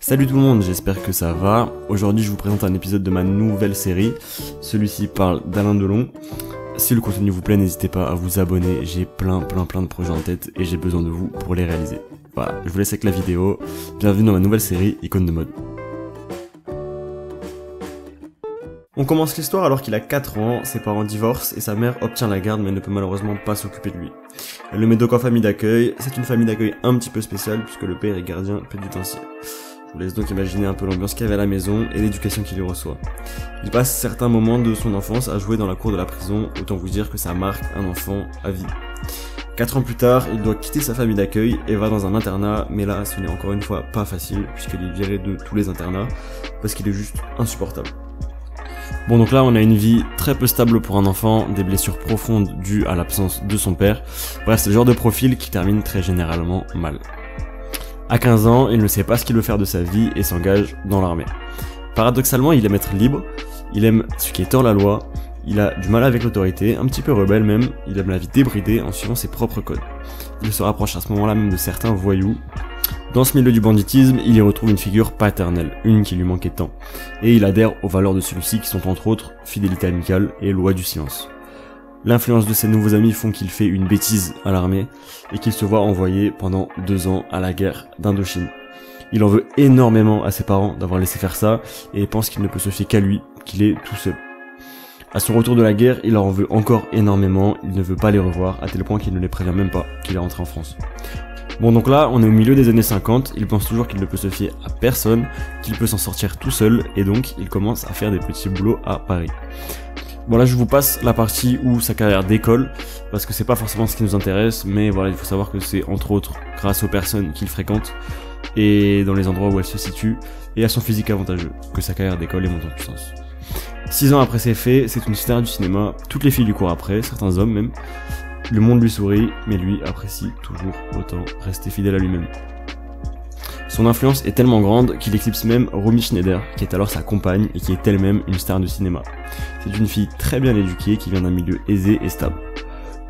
Salut tout le monde, j'espère que ça va. Aujourd'hui je vous présente un épisode de ma nouvelle série. Celui-ci parle d'Alain Delon. Si le contenu vous plaît, n'hésitez pas à vous abonner. J'ai plein de projets en tête et j'ai besoin de vous pour les réaliser. Voilà, je vous laisse avec la vidéo. Bienvenue dans ma nouvelle série, Icône de mode. On commence l'histoire alors qu'il a 4 ans, ses parents divorcent et sa mère obtient la garde mais ne peut malheureusement pas s'occuper de lui. Elle le met donc en famille d'accueil. C'est une famille d'accueil un petit peu spéciale puisque le père est gardien pénitentiaire. Je vous laisse donc imaginer un peu l'ambiance qu'il y avait à la maison et l'éducation qu'il y reçoit. Il passe certains moments de son enfance à jouer dans la cour de la prison, autant vous dire que ça marque un enfant à vie. 4 ans plus tard, il doit quitter sa famille d'accueil et va dans un internat, mais là ce n'est encore une fois pas facile puisqu'il est viré de tous les internats parce qu'il est juste insupportable. Bon donc là on a une vie très peu stable pour un enfant, des blessures profondes dues à l'absence de son père. Bref, c'est le genre de profil qui termine très généralement mal. À 15 ans, il ne sait pas ce qu'il veut faire de sa vie et s'engage dans l'armée. Paradoxalement, il aime être libre, il aime ce qui est hors la loi, il a du mal avec l'autorité, un petit peu rebelle même, il aime la vie débridée en suivant ses propres codes. Il se rapproche à ce moment-là même de certains voyous. Dans ce milieu du banditisme, il y retrouve une figure paternelle, une qui lui manquait tant, et il adhère aux valeurs de celui-ci qui sont entre autres fidélité amicale et loi du silence. L'influence de ses nouveaux amis font qu'il fait une bêtise à l'armée et qu'il se voit envoyé pendant 2 ans à la guerre d'Indochine. Il en veut énormément à ses parents d'avoir laissé faire ça et pense qu'il ne peut se fier qu'à lui, qu'il est tout seul. À son retour de la guerre, il leur en veut encore énormément, il ne veut pas les revoir à tel point qu'il ne les prévient même pas qu'il est rentré en France. Bon donc là, on est au milieu des années 50, il pense toujours qu'il ne peut se fier à personne, qu'il peut s'en sortir tout seul et donc il commence à faire des petits boulots à Paris. Bon là je vous passe la partie où sa carrière décolle, parce que c'est pas forcément ce qui nous intéresse, mais voilà, il faut savoir que c'est entre autres grâce aux personnes qu'il fréquente, et dans les endroits où elle se situe, et à son physique avantageux, que sa carrière décolle et monte en puissance. 6 ans après ces faits, c'est une star du cinéma, toutes les filles lui courent après, certains hommes même, le monde lui sourit, mais lui apprécie toujours autant rester fidèle à lui-même. Son influence est tellement grande qu'il éclipse même Romy Schneider, qui est alors sa compagne et qui est elle-même une star de cinéma. C'est une fille très bien éduquée qui vient d'un milieu aisé et stable.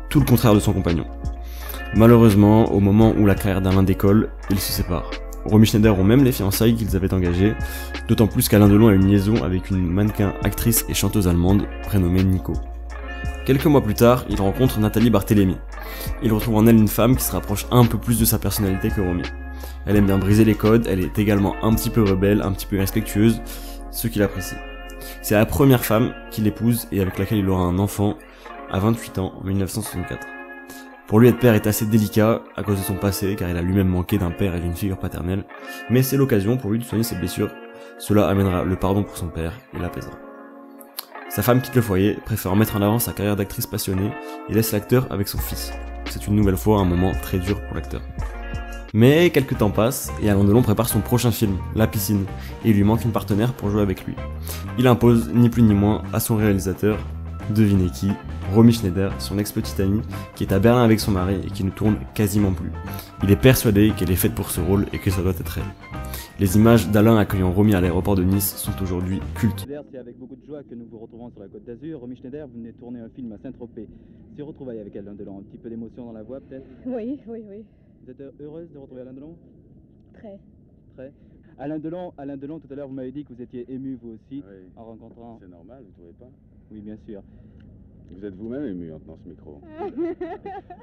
Tout le contraire de son compagnon. Malheureusement, au moment où la carrière d'Alain décolle, ils se séparent. Romy Schneider ont même les fiançailles qu'ils avaient engagées, d'autant plus qu'Alain Delon a une liaison avec une mannequin, actrice et chanteuse allemande prénommée Nico. Quelques mois plus tard, il rencontre Nathalie Barthélémy. Il retrouve en elle une femme qui se rapproche un peu plus de sa personnalité que Romy. Elle aime bien briser les codes, elle est également un petit peu rebelle, un petit peu respectueuse, ce qu'il apprécie. C'est la première femme qu'il épouse et avec laquelle il aura un enfant à 28 ans en 1964. Pour lui, être père est assez délicat à cause de son passé, car il a lui-même manqué d'un père et d'une figure paternelle, mais c'est l'occasion pour lui de soigner ses blessures. Cela amènera le pardon pour son père et l'apaisera. Sa femme quitte le foyer, préférant mettre en avant sa carrière d'actrice passionnée et laisse l'acteur avec son fils. C'est une nouvelle fois un moment très dur pour l'acteur. Mais quelques temps passent et Alain Delon prépare son prochain film, La Piscine, et il lui manque une partenaire pour jouer avec lui. Il impose ni plus ni moins à son réalisateur, devinez qui, Romy Schneider, son ex-petite amie, qui est à Berlin avec son mari et qui ne tourne quasiment plus. Il est persuadé qu'elle est faite pour ce rôle et que ça doit être elle. Les images d'Alain accueillant Romy à l'aéroport de Nice sont aujourd'hui cultes. C'est avec beaucoup de joie que nous vous retrouvons sur la Côte d'Azur. Romy Schneider, vous venez de tourner un film à Saint-Tropez. Si vous retrouvez avec Alain Delon, un petit peu d'émotion dans la voix peut-être? Oui. Vous êtes heureuse de retrouver Alain Delon? Très. Alain Delon, tout à l'heure vous m'avez dit que vous étiez ému vous aussi, oui, en rencontrant... C'est normal, vous trouvez pas? Oui, bien sûr. Vous êtes vous-même ému en tenant ce micro.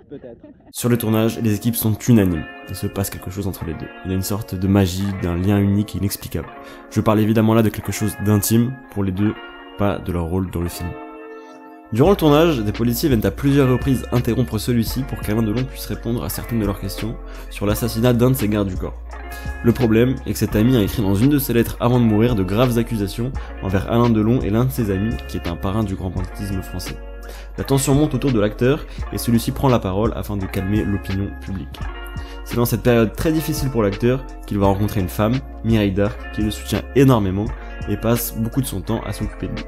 Peut-être. Sur le tournage, les équipes sont unanimes. Il se passe quelque chose entre les deux. Il y a une sorte de magie, d'un lien unique et inexplicable. Je parle évidemment là de quelque chose d'intime pour les deux, pas de leur rôle dans le film. Durant le tournage, des policiers viennent à plusieurs reprises interrompre celui-ci pour qu'Alain Delon puisse répondre à certaines de leurs questions sur l'assassinat d'un de ses gardes du corps. Le problème est que cet ami a écrit dans une de ses lettres avant de mourir de graves accusations envers Alain Delon et l'un de ses amis, qui est un parrain du grand banditisme français. La tension monte autour de l'acteur et celui-ci prend la parole afin de calmer l'opinion publique. C'est dans cette période très difficile pour l'acteur qu'il va rencontrer une femme, Mireille Darc, qui le soutient énormément et passe beaucoup de son temps à s'occuper de lui.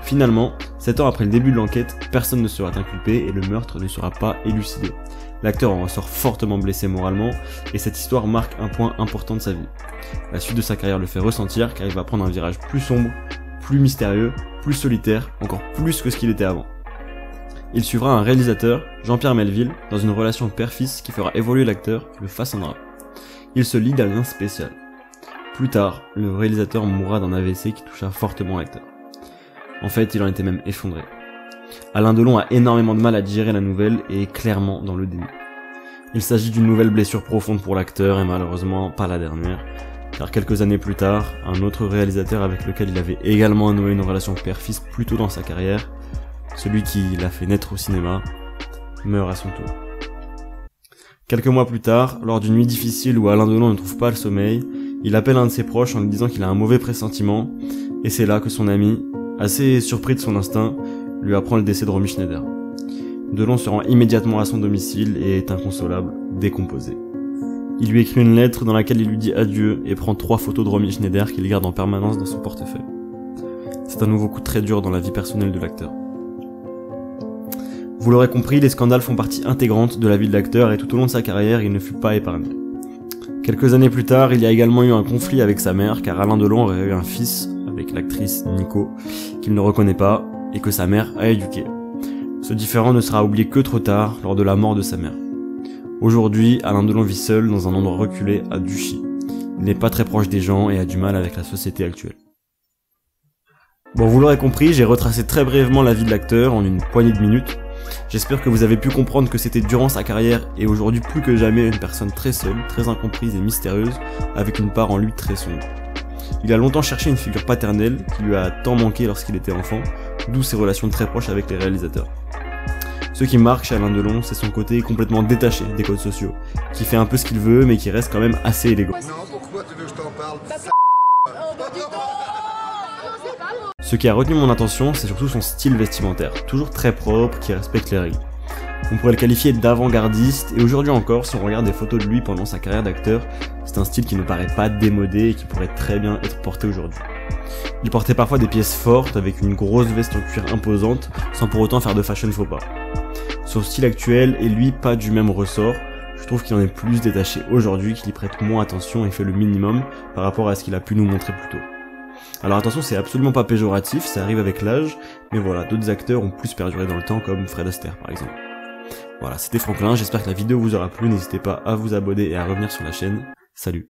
Finalement, 7 ans après le début de l'enquête, personne ne sera inculpé et le meurtre ne sera pas élucidé. L'acteur en ressort fortement blessé moralement et cette histoire marque un point important de sa vie. La suite de sa carrière le fait ressentir car il va prendre un virage plus sombre, plus mystérieux, plus solitaire, encore plus que ce qu'il était avant. Il suivra un réalisateur, Jean-Pierre Melville, dans une relation père-fils qui fera évoluer l'acteur et le façonnera. Il se lie d'un lien spécial. Plus tard, le réalisateur mourra d'un AVC qui toucha fortement l'acteur. En fait, il en était même effondré. Alain Delon a énormément de mal à digérer la nouvelle et est clairement dans le déni. Il s'agit d'une nouvelle blessure profonde pour l'acteur et malheureusement pas la dernière, car quelques années plus tard, un autre réalisateur avec lequel il avait également noué une relation père-fils plus tôt dans sa carrière, celui qui l'a fait naître au cinéma, meurt à son tour. Quelques mois plus tard, lors d'une nuit difficile où Alain Delon ne trouve pas le sommeil, il appelle un de ses proches en lui disant qu'il a un mauvais pressentiment, et c'est là que son ami, assez surpris de son instinct, lui apprend le décès de Romy Schneider. Delon se rend immédiatement à son domicile et est inconsolable, décomposé. Il lui écrit une lettre dans laquelle il lui dit adieu et prend 3 photos de Romy Schneider qu'il garde en permanence dans son portefeuille. C'est un nouveau coup très dur dans la vie personnelle de l'acteur. Vous l'aurez compris, les scandales font partie intégrante de la vie de l'acteur et tout au long de sa carrière, il ne fut pas épargné. Quelques années plus tard, il y a également eu un conflit avec sa mère car Alain Delon aurait eu un fils avec l'actrice Nico qu'il ne reconnaît pas et que sa mère a éduqué. Ce différend ne sera oublié que trop tard lors de la mort de sa mère. Aujourd'hui, Alain Delon vit seul dans un endroit reculé à Duchy. Il n'est pas très proche des gens et a du mal avec la société actuelle. Bon, vous l'aurez compris, j'ai retracé très brièvement la vie de l'acteur en une poignée de minutes. J'espère que vous avez pu comprendre que c'était durant sa carrière et aujourd'hui plus que jamais une personne très seule, très incomprise et mystérieuse, avec une part en lui très sombre. Il a longtemps cherché une figure paternelle qui lui a tant manqué lorsqu'il était enfant, d'où ses relations très proches avec les réalisateurs. Ce qui marque chez Alain Delon, c'est son côté complètement détaché des codes sociaux, qui fait un peu ce qu'il veut mais qui reste quand même assez élégant. Non, pourquoi tu veux que je t'en parle? Ce qui a retenu mon attention, c'est surtout son style vestimentaire, toujours très propre, qui respecte les règles. On pourrait le qualifier d'avant-gardiste, et aujourd'hui encore, si on regarde des photos de lui pendant sa carrière d'acteur, c'est un style qui ne paraît pas démodé et qui pourrait très bien être porté aujourd'hui. Il portait parfois des pièces fortes avec une grosse veste en cuir imposante, sans pour autant faire de fashion faux pas. Son style actuel est lui pas du même ressort, je trouve qu'il en est plus détaché aujourd'hui, qu'il y prête moins attention et fait le minimum par rapport à ce qu'il a pu nous montrer plus tôt. Alors attention, c'est absolument pas péjoratif, ça arrive avec l'âge, mais voilà, d'autres acteurs ont plus perduré dans le temps comme Fred Astaire par exemple. Voilà, c'était Franklin, j'espère que la vidéo vous aura plu, n'hésitez pas à vous abonner et à revenir sur la chaîne. Salut!